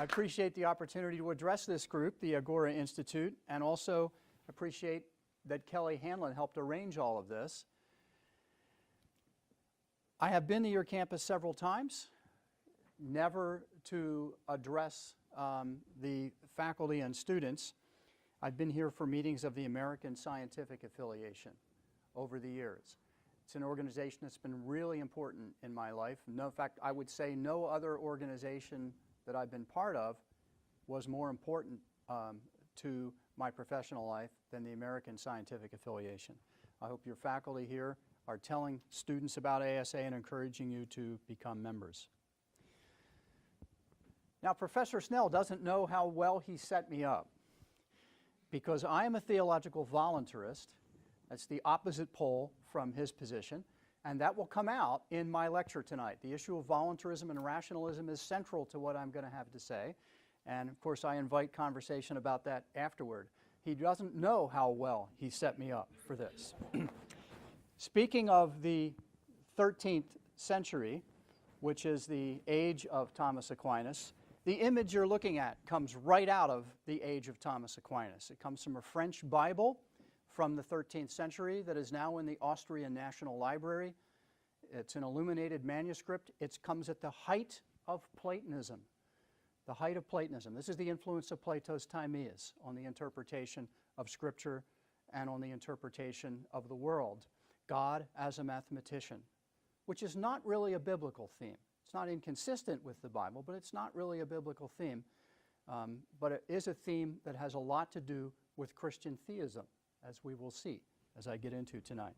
appreciate the opportunity to address this group, the Agora Institute, and also appreciate that Kelly Hanlon helped arrange all of this. I have been to your campus several times, never to address the faculty and students. I've been here for meetings of the American Scientific Affiliation over the years. It's an organization that's been really important in my life. No, in fact, I would say no other organization that I've been part of was more important to my professional life than the American Scientific Affiliation. I hope your faculty here are telling students about ASA and encouraging you to become members. Now, Professor Snell doesn't know how well he set me up, because I am a theological voluntarist. That's the opposite pole from his position, and that will come out in my lecture tonight. The issue of voluntarism and rationalism is central to what I'm going to have to say, and of course I invite conversation about that afterward. He doesn't know how well he set me up for this. Speaking of the 13th century, which is the age of Thomas Aquinas, the image you're looking at comes right out of the age of Thomas Aquinas. It comes from a French Bible from the 13th century that is now in the Austrian National Library. It's an illuminated manuscript. It comes at the height of Platonism. The height of Platonism. This is the influence of Plato's Timaeus on the interpretation of Scripture and on the interpretation of the world. God as a mathematician, which is not really a biblical theme. It's not inconsistent with the Bible, but it's not really a biblical theme. But it is a theme that has a lot to do with Christian theism, as we will see as I get into tonight.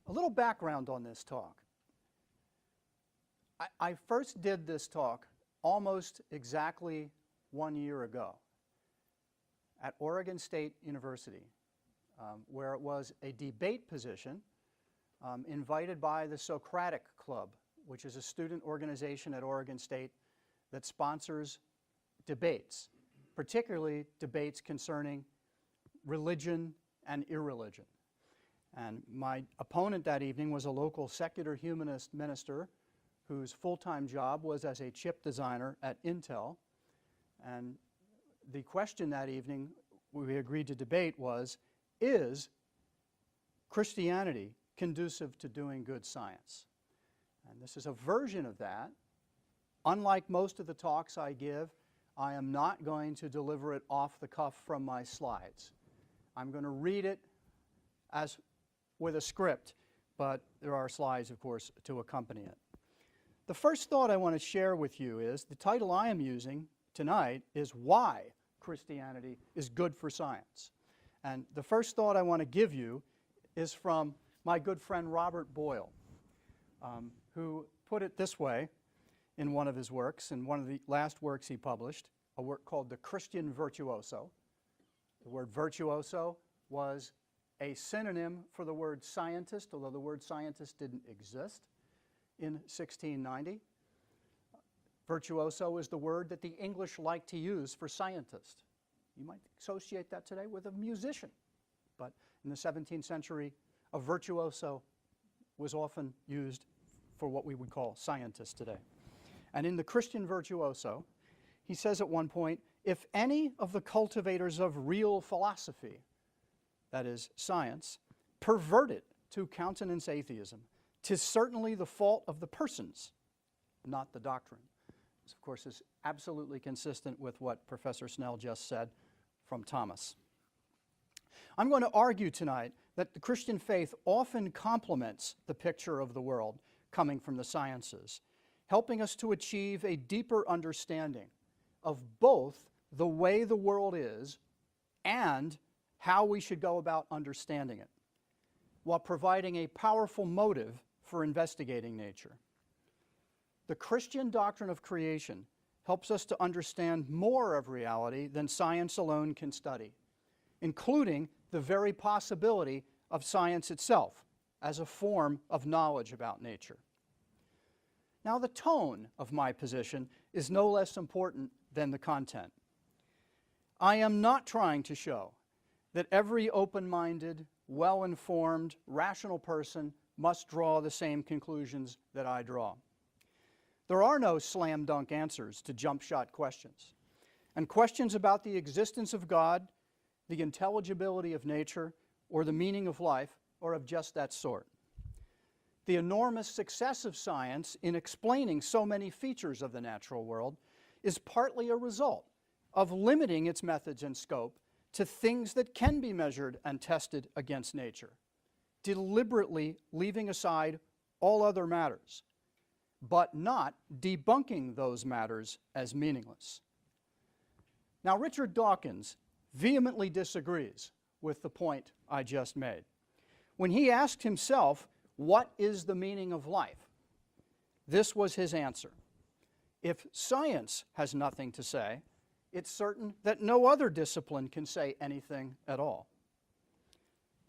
A little background on this talk. I first did this talk almost exactly 1 year ago at Oregon State University, where it was a debate position invited by the Socratic Club, which is a student organization at Oregon State that sponsors debates, particularly debates concerning religion and irreligion. And my opponent that evening was a local secular humanist minister whose full-time job was as a chip designer at Intel. And the question that evening we agreed to debate was, is Christianity conducive to doing good science? And this is a version of that. Unlike most of the talks I give, I am not going to deliver it off the cuff from my slides. I'm going to read it as with a script, but there are slides, of course, to accompany it. The first thought I want to share with you is, the title I am using tonight is Why Christianity is Good for Science. And the first thought I want to give you is from my good friend Robert Boyle, who put it this way in one of his works, in one of the last works he published, a work called The Christian Virtuoso. The word virtuoso was a synonym for the word scientist, although the word scientist didn't exist in 1690. Virtuoso is the word that the English like to use for scientist. You might associate that today with a musician, but in the 17th century, a virtuoso was often used for what we would call scientists today. And in The Christian Virtuoso, he says at one point, if any of the cultivators of real philosophy, that is science, pervert it to countenance atheism, 'tis certainly the fault of the persons, not the doctrine. This, of course, is absolutely consistent with what Professor Snell just said from Thomas. I'm going to argue tonight that the Christian faith often complements the picture of the world coming from the sciences, helping us to achieve a deeper understanding of both the way the world is and how we should go about understanding it, while providing a powerful motive for investigating nature. The Christian doctrine of creation helps us to understand more of reality than science alone can study, including the very possibility of science itself as a form of knowledge about nature. Now, the tone of my position is no less important than the content. I am not trying to show that every open-minded, well-informed, rational person must draw the same conclusions that I draw. There are no slam dunk answers to jump shot questions. And questions about the existence of God, the intelligibility of nature, or the meaning of life are of just that sort. The enormous success of science in explaining so many features of the natural world is partly a result of limiting its methods and scope to things that can be measured and tested against nature, deliberately leaving aside all other matters, but not debunking those matters as meaningless. Now, Richard Dawkins vehemently disagrees with the point I just made. When he asked himself, what is the meaning of life? This was his answer. If science has nothing to say, it's certain that no other discipline can say anything at all.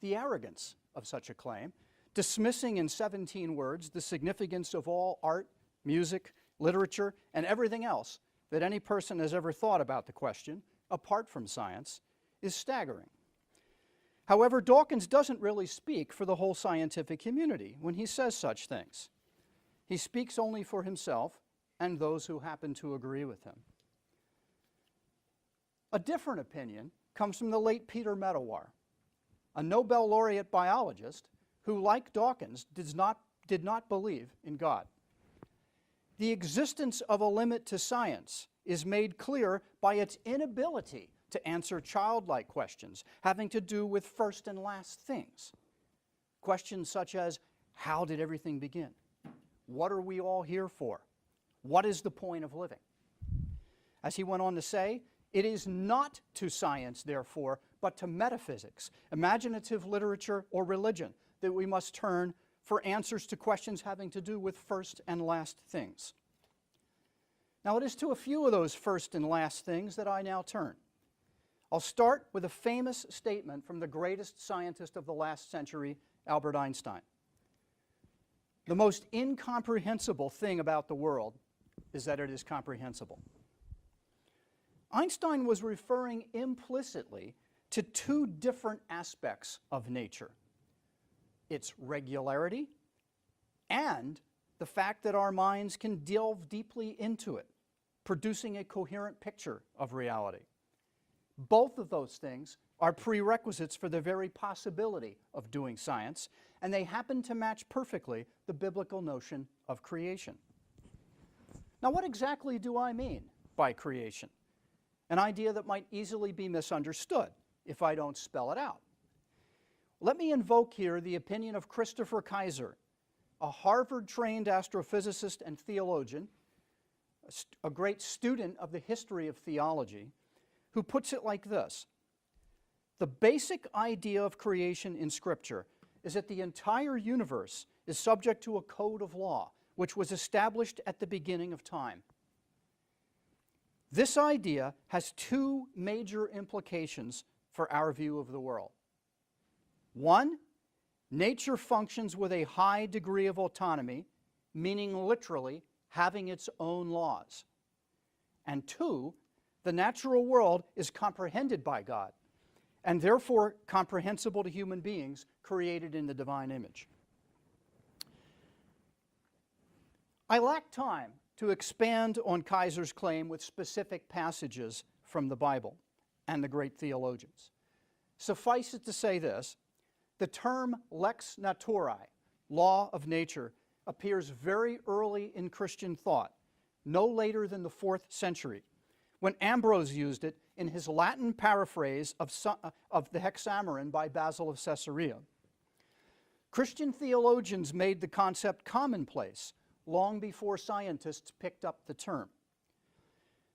The arrogance of such a claim, dismissing in 17 words the significance of all art, music, literature, and everything else that any person has ever thought about the question, apart from science, is staggering. However, Dawkins doesn't really speak for the whole scientific community when he says such things. He speaks only for himself and those who happen to agree with him. A different opinion comes from the late Peter Medawar, a Nobel laureate biologist who, like Dawkins, did not believe in God. The existence of a limit to science is made clear by its inability to answer childlike questions having to do with first and last things. Questions such as, how did everything begin? What are we all here for? What is the point of living? As he went on to say, it is not to science, therefore, but to metaphysics, imaginative literature, or religion that we must turn for answers to questions having to do with first and last things. Now, it is to a few of those first and last things that I now turn. I'll start with a famous statement from the greatest scientist of the last century, Albert Einstein. The most incomprehensible thing about the world is that it is comprehensible. Einstein was referring implicitly to two different aspects of nature: its regularity and the fact that our minds can delve deeply into it, producing a coherent picture of reality. Both of those things are prerequisites for the very possibility of doing science, and they happen to match perfectly the biblical notion of creation. Now, what exactly do I mean by creation? An idea that might easily be misunderstood if I don't spell it out. Let me invoke here the opinion of Christopher Kaiser, a Harvard-trained astrophysicist and theologian, a great student of the history of theology, who puts it like this: the basic idea of creation in Scripture is that the entire universe is subject to a code of law which was established at the beginning of time. This idea has two major implications for our view of the world. One, nature functions with a high degree of autonomy, meaning literally having its own laws. And two, the natural world is comprehended by God, and therefore comprehensible to human beings created in the divine image. I lack time to expand on Kaiser's claim with specific passages from the Bible and the great theologians. Suffice it to say this: the term lex naturae, law of nature, appears very early in Christian thought, no later than the 4th century, when Ambrose used it in his Latin paraphrase of the Hexameron by Basil of Caesarea. Christian theologians made the concept commonplace long before scientists picked up the term.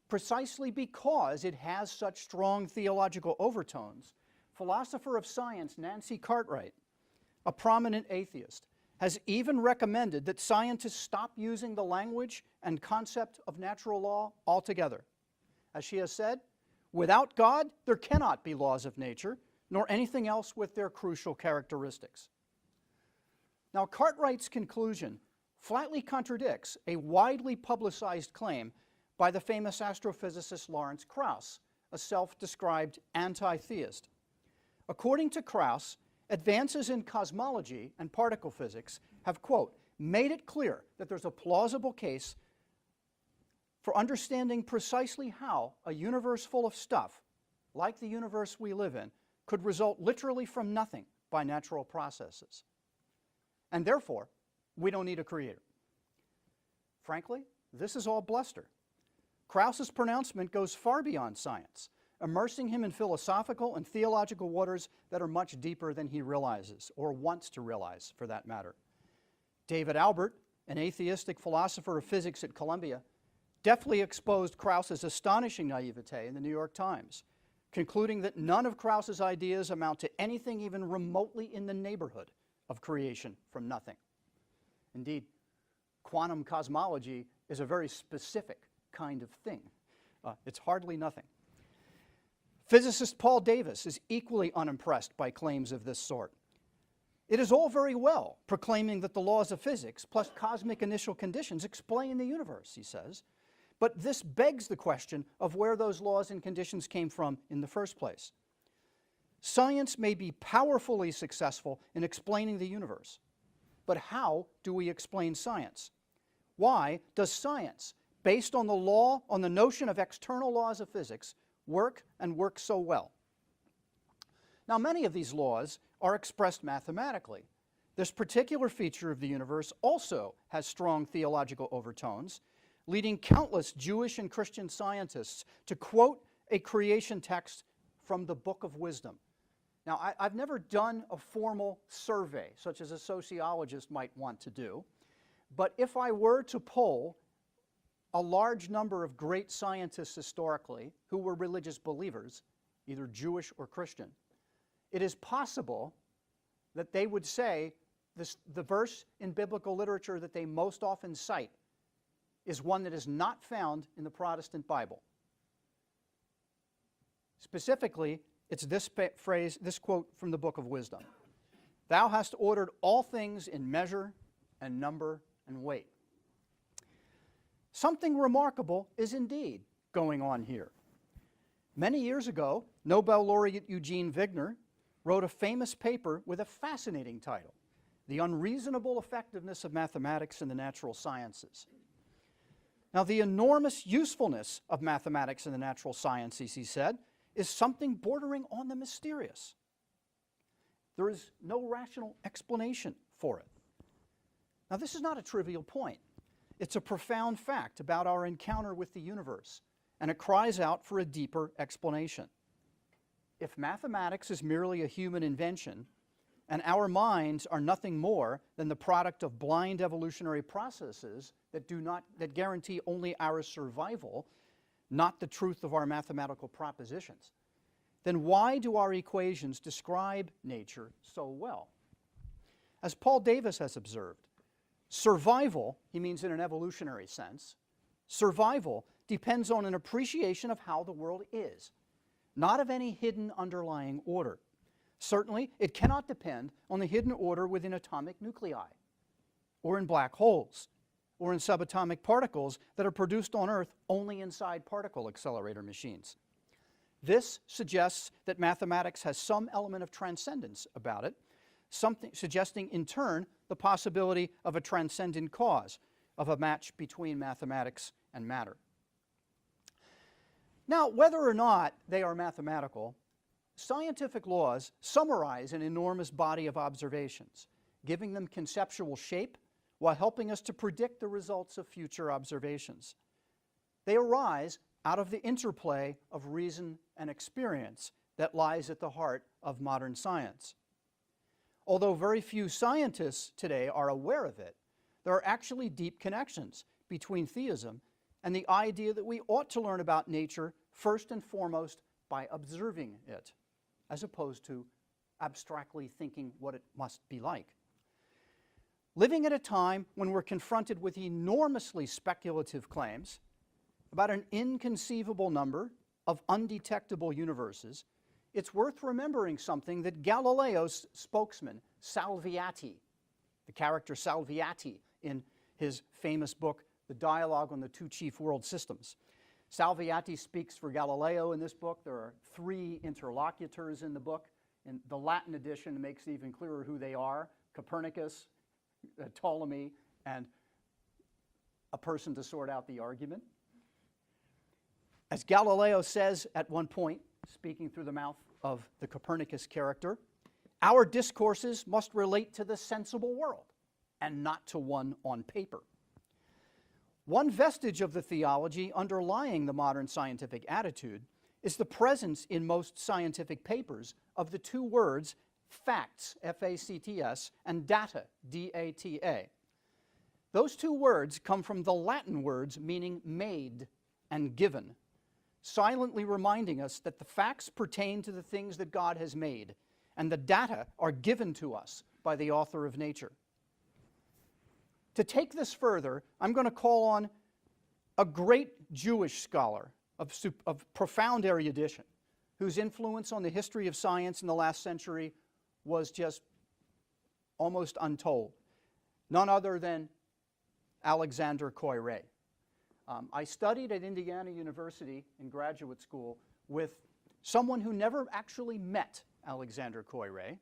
Precisely because it has such strong theological overtones, philosopher of science Nancy Cartwright, a prominent atheist, has even recommended that scientists stop using the language and concept of natural law altogether. As she has said, without God, there cannot be laws of nature, nor anything else with their crucial characteristics. Now, Cartwright's conclusion flatly contradicts a widely publicized claim by the famous astrophysicist Lawrence Krauss, a self-described anti-theist. According to Krauss, advances in cosmology and particle physics have, quote, made it clear that there's a plausible case for understanding precisely how a universe full of stuff, like the universe we live in, could result literally from nothing by natural processes. And therefore, we don't need a creator. Frankly, this is all bluster. Krauss's pronouncement goes far beyond science, immersing him in philosophical and theological waters that are much deeper than he realizes, or wants to realize, for that matter. David Albert, an atheistic philosopher of physics at Columbia, deftly exposed Krauss's astonishing naivete in the New York Times, concluding that none of Krauss's ideas amount to anything even remotely in the neighborhood of creation from nothing. Indeed, quantum cosmology is a very specific kind of thing. It's hardly nothing. Physicist Paul Davies is equally unimpressed by claims of this sort. It is all very well proclaiming that the laws of physics plus cosmic initial conditions explain the universe, he says, but this begs the question of where those laws and conditions came from in the first place. Science may be powerfully successful in explaining the universe, but how do we explain science? Why does science, based on the notion of external laws of physics, work and work so well? Now, many of these laws are expressed mathematically. This particular feature of the universe also has strong theological overtones, leading countless Jewish and Christian scientists to quote a creation text from the Book of Wisdom. Now, I've never done a formal survey, such as a sociologist might want to do, but if I were to poll a large number of great scientists historically who were religious believers, either Jewish or Christian, it is possible that they would say the verse in biblical literature that they most often cite is one that is not found in the Protestant Bible. Specifically, it's this phrase, this quote from the Book of Wisdom. Thou hast ordered all things in measure and number and weight. Something remarkable is indeed going on here. Many years ago, Nobel laureate Eugene Wigner wrote a famous paper with a fascinating title, The Unreasonable Effectiveness of Mathematics in the Natural Sciences. Now, the enormous usefulness of mathematics in the natural sciences, he said, is something bordering on the mysterious. There is no rational explanation for it. Now, this is not a trivial point. It's a profound fact about our encounter with the universe, and it cries out for a deeper explanation. If mathematics is merely a human invention, and our minds are nothing more than the product of blind evolutionary processes that guarantee only our survival, not the truth of our mathematical propositions, then why do our equations describe nature so well? As Paul Davies has observed, survival, he means in an evolutionary sense, survival depends on an appreciation of how the world is, not of any hidden underlying order. Certainly, it cannot depend on the hidden order within atomic nuclei, or in black holes, or in subatomic particles that are produced on Earth only inside particle accelerator machines. This suggests that mathematics has some element of transcendence about it, something suggesting in turn the possibility of a transcendent cause, of a match between mathematics and matter. Now, whether or not they are mathematical, scientific laws summarize an enormous body of observations, giving them conceptual shape while helping us to predict the results of future observations. They arise out of the interplay of reason and experience that lies at the heart of modern science. Although very few scientists today are aware of it, there are actually deep connections between theism and the idea that we ought to learn about nature first and foremost by observing it, as opposed to abstractly thinking what it must be like. Living at a time when we're confronted with enormously speculative claims about an inconceivable number of undetectable universes, it's worth remembering something that Galileo's spokesman, Salviati, the character Salviati in his famous book, The Dialogue on the Two Chief World Systems. Salviati speaks for Galileo in this book. There are 3 interlocutors in the book. In the Latin edition, it makes it even clearer who they are: Copernicus, Ptolemy, and a person to sort out the argument. As Galileo says at one point, speaking through the mouth of the Copernicus character, our discourses must relate to the sensible world and not to one on paper. One vestige of the theology underlying the modern scientific attitude is the presence in most scientific papers of the two words facts, F-A-C-T-S, and data, D-A-T-A. Those two words come from the Latin words meaning made and given, silently reminding us that the facts pertain to the things that God has made, and the data are given to us by the author of nature. To take this further, I'm going to call on a great Jewish scholar of profound erudition, whose influence on the history of science in the last century was just almost untold. None other than Alexander Koyré. I studied at Indiana University in graduate school with someone who never actually met Alexander Koyré,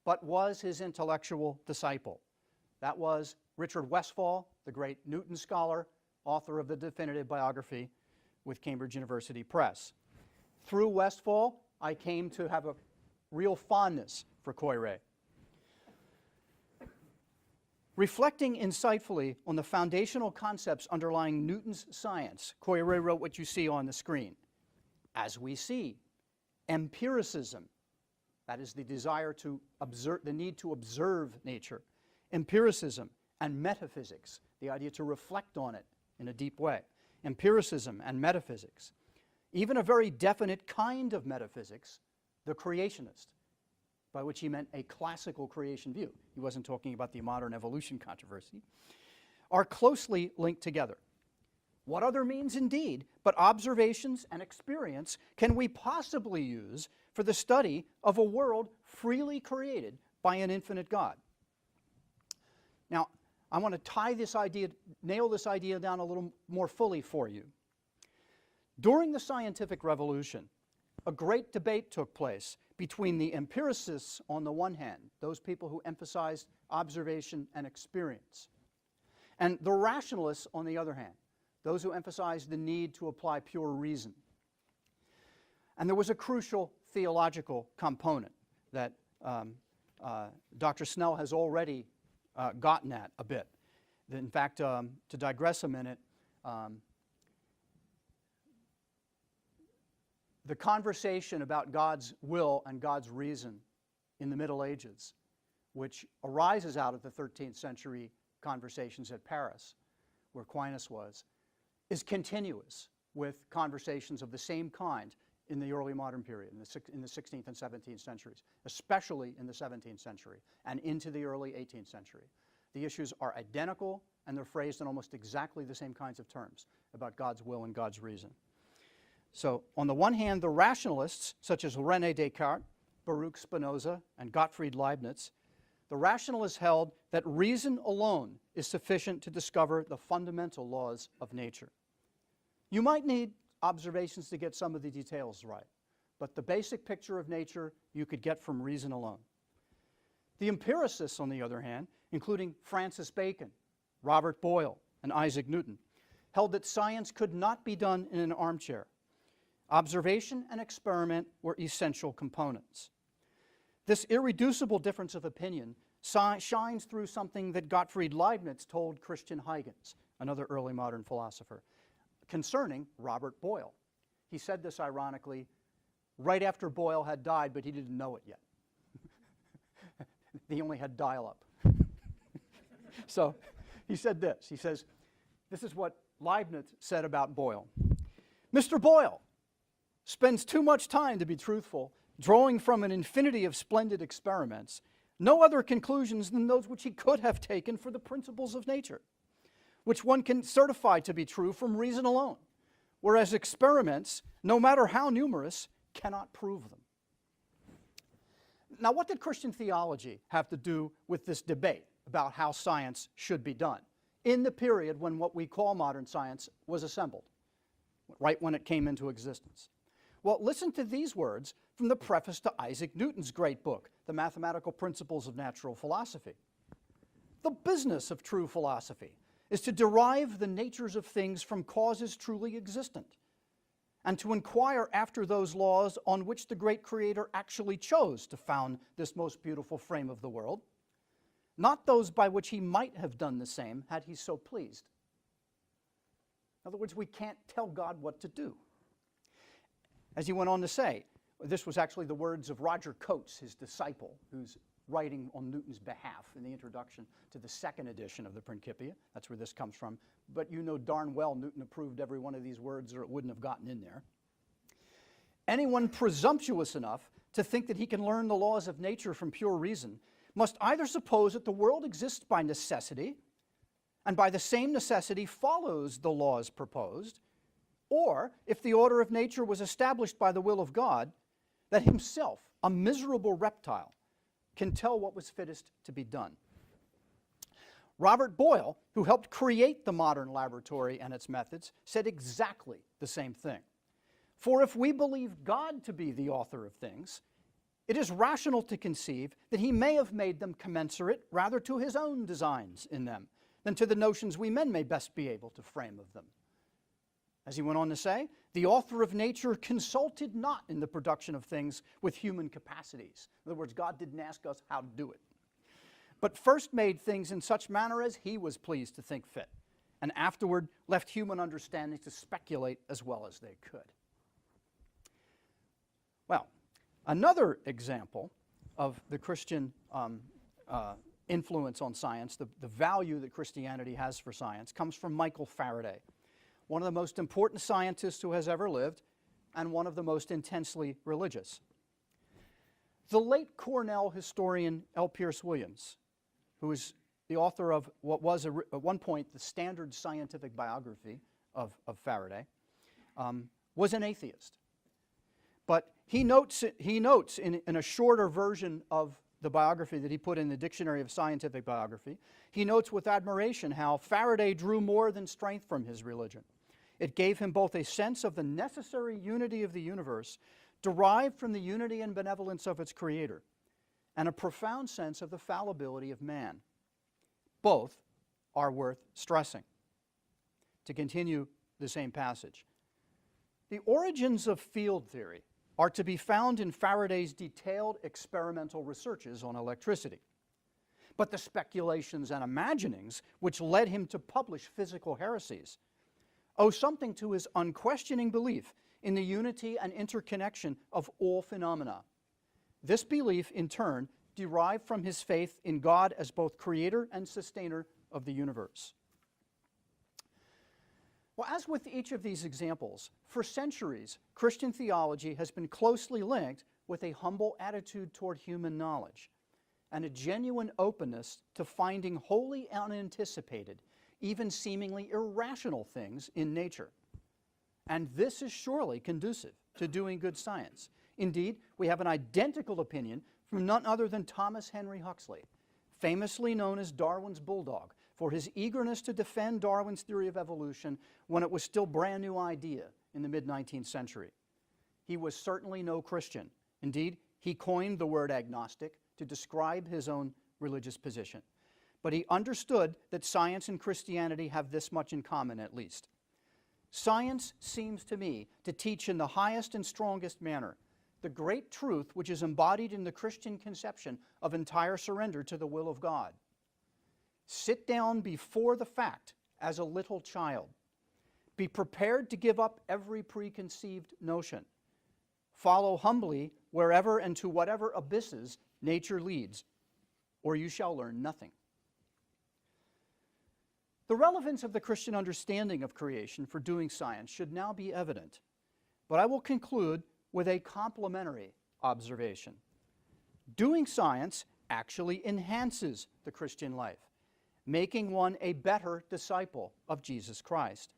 but was his intellectual disciple. That was Richard Westphal, the great Newton scholar, author of the definitive biography with Cambridge University Press. Through Westphal, I came to have a real fondness for Koyré. Reflecting insightfully on the foundational concepts underlying Newton's science, Koyré wrote what you see on the screen. As we see, empiricism, that is the desire to observe, the need to observe nature, empiricism and metaphysics, the idea to reflect on it in a deep way. Empiricism and metaphysics. Even a very definite kind of metaphysics, the creationist, by which he meant a classical creation view. He wasn't talking about the modern evolution controversy, are closely linked together. What other means indeed but observations and experience can we possibly use for the study of a world freely created by an infinite God? Now, I want to tie this idea, nail this idea down a little more fully for you. During the scientific revolution, a great debate took place between the empiricists on the one hand, those people who emphasized observation and experience, and the rationalists on the other hand, those who emphasized the need to apply pure reason. And there was a crucial theological component that Dr. Snell has already gotten at a bit. In fact, to digress a minute, the conversation about God's will and God's reason in the Middle Ages, which arises out of the 13th century conversations at Paris, where Aquinas was, is continuous with conversations of the same kind in the early modern period, in the 16th and 17th centuries, especially in the 17th century and into the early 18th century. The issues are identical, and they're phrased in almost exactly the same kinds of terms about God's will and God's reason. So, on the one hand, the rationalists, such as René Descartes, Baruch Spinoza, and Gottfried Leibniz, the rationalists held that reason alone is sufficient to discover the fundamental laws of nature. You might need observations to get some of the details right, but the basic picture of nature you could get from reason alone. The empiricists, on the other hand, including Francis Bacon, Robert Boyle, and Isaac Newton, held that science could not be done in an armchair. Observation and experiment were essential components. This irreducible difference of opinion shines through something that Gottfried Leibniz told Christian Huygens, another early modern philosopher, concerning Robert Boyle. He said this ironically right after Boyle had died, but he didn't know it yet. He only had dial-up. So he said this. He says, this is what Leibniz said about Boyle. Mr. Boyle spends too much time, to be truthful, drawing from an infinity of splendid experiments, no other conclusions than those which he could have taken for the principles of nature, which one can certify to be true from reason alone, whereas experiments, no matter how numerous, cannot prove them. Now, what did Christian theology have to do with this debate about how science should be done in the period when what we call modern science was assembled, right when it came into existence? Well, listen to these words from the preface to Isaac Newton's great book, The Mathematical Principles of Natural Philosophy. The business of true philosophy is to derive the natures of things from causes truly existent, and to inquire after those laws on which the great Creator actually chose to found this most beautiful frame of the world, not those by which he might have done the same had he so pleased. In other words, we can't tell God what to do. As he went on to say, this was actually the words of Roger Coates, his disciple, who's writing on Newton's behalf in the introduction to the second edition of the Principia. That's where this comes from. But you know darn well Newton approved every one of these words or it wouldn't have gotten in there. Anyone presumptuous enough to think that he can learn the laws of nature from pure reason must either suppose that the world exists by necessity, and by the same necessity follows the laws proposed, or, if the order of nature was established by the will of God, that himself, a miserable reptile, can tell what was fittest to be done. Robert Boyle, who helped create the modern laboratory and its methods, said exactly the same thing. For if we believe God to be the author of things, it is rational to conceive that he may have made them commensurate rather to his own designs in them than to the notions we men may best be able to frame of them. As he went on to say, the author of nature consulted not in the production of things with human capacities. In other words, God didn't ask us how to do it, but first made things in such manner as he was pleased to think fit, and afterward left human understanding to speculate as well as they could. Well, another example of the Christian influence on science, the value that Christianity has for science, comes from Michael Faraday, one of the most important scientists who has ever lived and one of the most intensely religious. The late Cornell historian L. Pierce Williams, who is the author of what was at one point the standard scientific biography of Faraday, was an atheist. But he notes in a shorter version of the biography that he put in the Dictionary of Scientific Biography, he notes with admiration how Faraday drew more than strength from his religion. It gave him both a sense of the necessary unity of the universe, derived from the unity and benevolence of its creator, and a profound sense of the fallibility of man. Both are worth stressing. To continue the same passage, the origins of field theory are to be found in Faraday's detailed experimental researches on electricity. But the speculations and imaginings which led him to publish physical heresies owe something to his unquestioning belief in the unity and interconnection of all phenomena. This belief, in turn, derived from his faith in God as both creator and sustainer of the universe. Well, as with each of these examples, for centuries, Christian theology has been closely linked with a humble attitude toward human knowledge and a genuine openness to finding wholly unanticipated, even seemingly irrational things in nature. And this is surely conducive to doing good science. Indeed, we have an identical opinion from none other than Thomas Henry Huxley, famously known as Darwin's bulldog, for his eagerness to defend Darwin's theory of evolution when it was still a brand new idea in the mid-19th century. He was certainly no Christian. Indeed, he coined the word agnostic to describe his own religious position. But he understood that science and Christianity have this much in common, at least. Science seems to me to teach in the highest and strongest manner the great truth which is embodied in the Christian conception of entire surrender to the will of God. Sit down before the fact as a little child. Be prepared to give up every preconceived notion. Follow humbly wherever and to whatever abysses nature leads, or you shall learn nothing. The relevance of the Christian understanding of creation for doing science should now be evident, but I will conclude with a complementary observation. Doing science actually enhances the Christian life, making one a better disciple of Jesus Christ.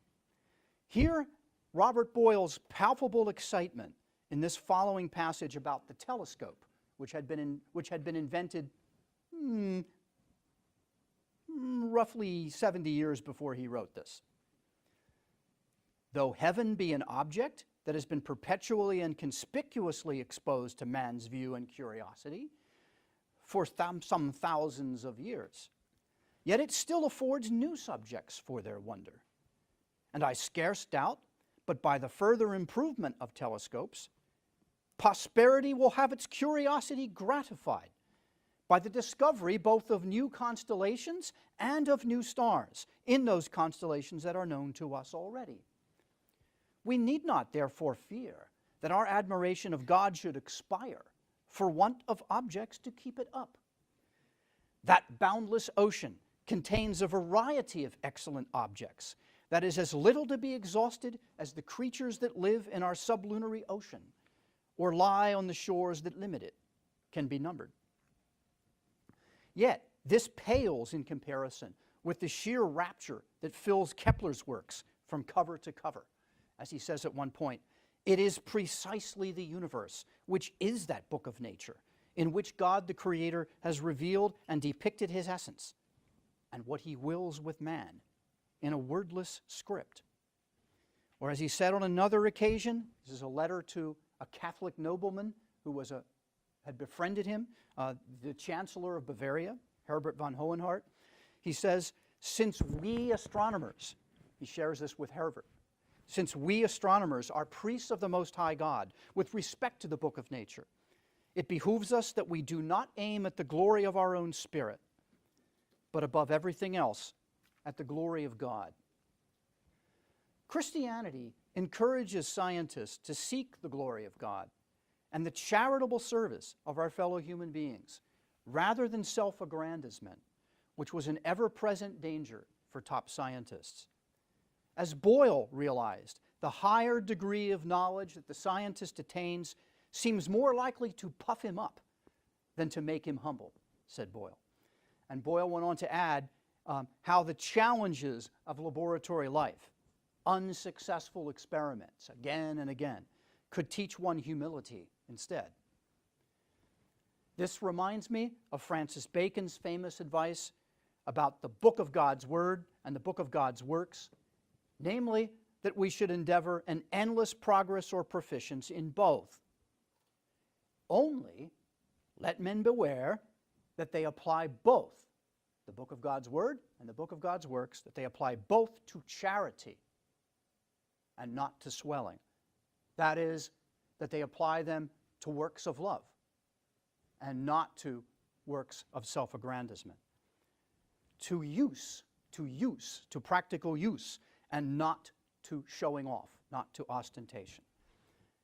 Hear Robert Boyle's palpable excitement in this following passage about the telescope, which had been invented roughly 70 years before he wrote this. Though heaven be an object that has been perpetually and conspicuously exposed to man's view and curiosity for some thousands of years, yet it still affords new subjects for their wonder. And I scarce doubt but by the further improvement of telescopes, posterity will have its curiosity gratified by the discovery both of new constellations and of new stars in those constellations that are known to us already. We need not, therefore, fear that our admiration of God should expire for want of objects to keep it up. That boundless ocean contains a variety of excellent objects that is as little to be exhausted as the creatures that live in our sublunary ocean or lie on the shores that limit it can be numbered. Yet, this pales in comparison with the sheer rapture that fills Kepler's works from cover to cover. As he says at one point, it is precisely the universe, which is that book of nature, in which God the Creator has revealed and depicted his essence, and what he wills with man in a wordless script. Or as he said on another occasion, this is a letter to a Catholic nobleman who had befriended him, the Chancellor of Bavaria, Herbert von Hohenhart. He says, since we astronomers, he shares this with Herbert, since we astronomers are priests of the Most High God with respect to the book of nature, it behooves us that we do not aim at the glory of our own spirit, but above everything else, at the glory of God. Christianity encourages scientists to seek the glory of God and the charitable service of our fellow human beings, rather than self-aggrandizement, which was an ever-present danger for top scientists. As Boyle realized, the higher degree of knowledge that the scientist attains seems more likely to puff him up than to make him humble, said Boyle. And Boyle went on to add how the challenges of laboratory life, unsuccessful experiments again and again, could teach one humility instead. This reminds me of Francis Bacon's famous advice about the book of God's Word and the book of God's works, namely that we should endeavor an endless progress or proficiency in both. Only let men beware that they apply both, the book of God's Word and the book of God's works, that they apply both to charity and not to swelling. That is, that they apply them to works of love and not to works of self-aggrandizement. To use, to practical use, and not to showing off, not to ostentation.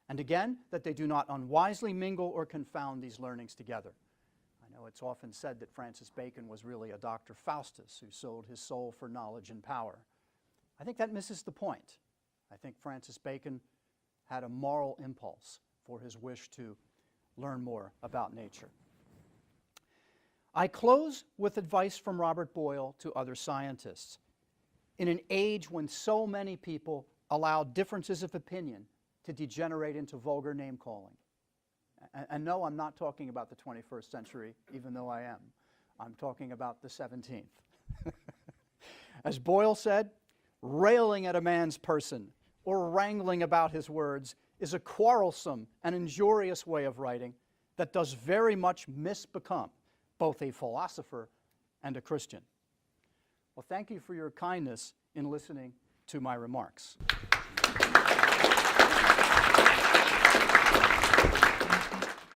And again, that they do not unwisely mingle or confound these learnings together. I know it's often said that Francis Bacon was really a Dr. Faustus who sold his soul for knowledge and power. I think that misses the point. I think Francis Bacon had a moral impulse for his wish to learn more about nature. I close with advice from Robert Boyle to other scientists. In an age when so many people allow differences of opinion to degenerate into vulgar name-calling. And no, I'm not talking about the 21st century, even though I am. I'm talking about the 17th. As Boyle said, railing at a man's person or wrangling about his words is a quarrelsome and injurious way of writing that does very much misbecome both a philosopher and a Christian. Well, thank you for your kindness in listening to my remarks.